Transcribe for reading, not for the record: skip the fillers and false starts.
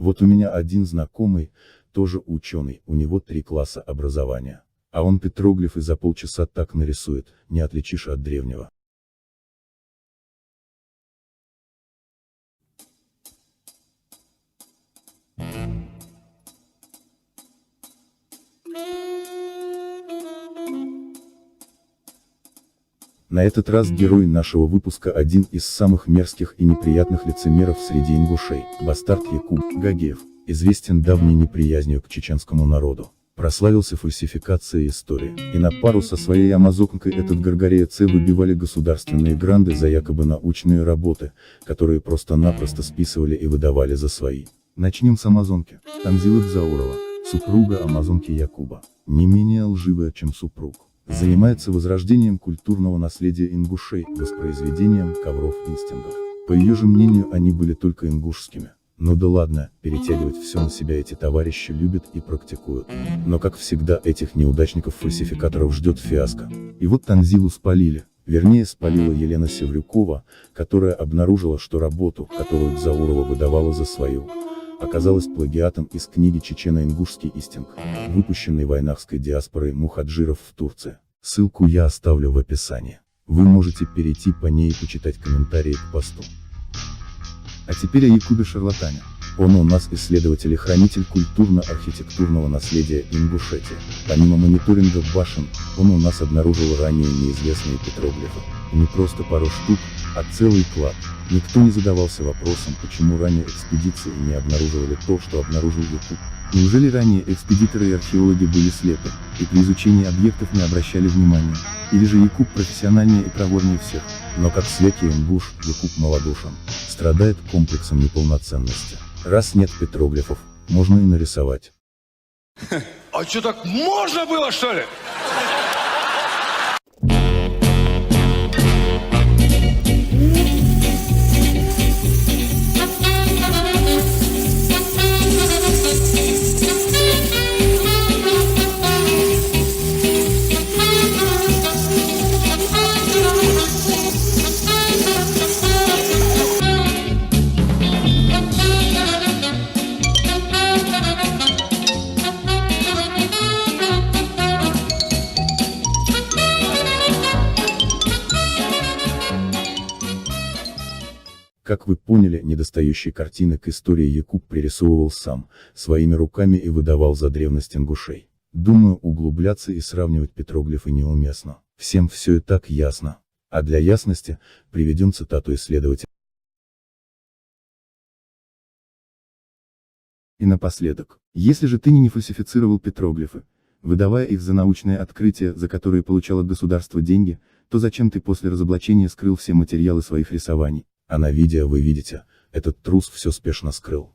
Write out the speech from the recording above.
Вот у меня один знакомый, тоже ученый, у него 3 класса образования. А он петроглифы за полчаса так нарисует, не отличишь от древнего. На этот раз герой нашего выпуска один из самых мерзких и неприятных лицемеров среди ингушей, бастард Якуб Гагеев, известен давней неприязнью к чеченскому народу. Прославился фальсификацией истории, и на пару со своей амазонкой этот Горгореец выбивали государственные гранты за якобы научные работы, которые просто-напросто списывали и выдавали за свои. Начнем с амазонки. Танзилы Дзаурова, супруга амазонки Якуба, не менее лживая, чем супруг. Занимается возрождением культурного наследия ингушей, воспроизведением ковров-инстингов. По ее же мнению, они были только ингушскими. Ну да ладно, перетягивать все на себя эти товарищи любят и практикуют. Но как всегда этих неудачников-фальсификаторов ждет фиаско. И вот Танзилу спалили. Вернее, спалила Елена Севрюкова, которая обнаружила, что работу, которую Дзаурова выдавала за свою, оказалась плагиатом из книги «Чечено-ингушский истинг», выпущенной войнахской диаспорой мухаджиров в Турции. Ссылку я оставлю в описании. Вы можете перейти по ней и почитать комментарии к посту. А теперь о Якубе-шарлатане. Он у нас исследователь и хранитель культурно-архитектурного наследия Ингушетии. Помимо мониторинга башен, он у нас обнаружил ранее неизвестные петроглифы. И не просто пару штук, а целый клад. Никто не задавался вопросом, почему ранее экспедиции не обнаруживали то, что обнаружил Якуб. Неужели ранее экспедиторы и археологи были слепы, и при изучении объектов не обращали внимания? Или же Якуб профессиональнее и проворнее всех? Но как всякий ингуш, Якуб малодушен, страдает комплексом неполноценности. Раз нет петроглифов, можно и нарисовать. А что, так можно было, что ли? Как вы поняли, недостающие картины к истории Якуб пририсовывал сам, своими руками и выдавал за древность ингушей. Думаю, углубляться и сравнивать петроглифы неуместно. Всем все и так ясно. А для ясности, приведем цитату исследователя. И напоследок, если же ты не фальсифицировал петроглифы, выдавая их за научные открытия, за которые получал от государства деньги, то зачем ты после разоблачения скрыл все материалы своих рисований? А на видео вы видите, этот трус все спешно скрыл.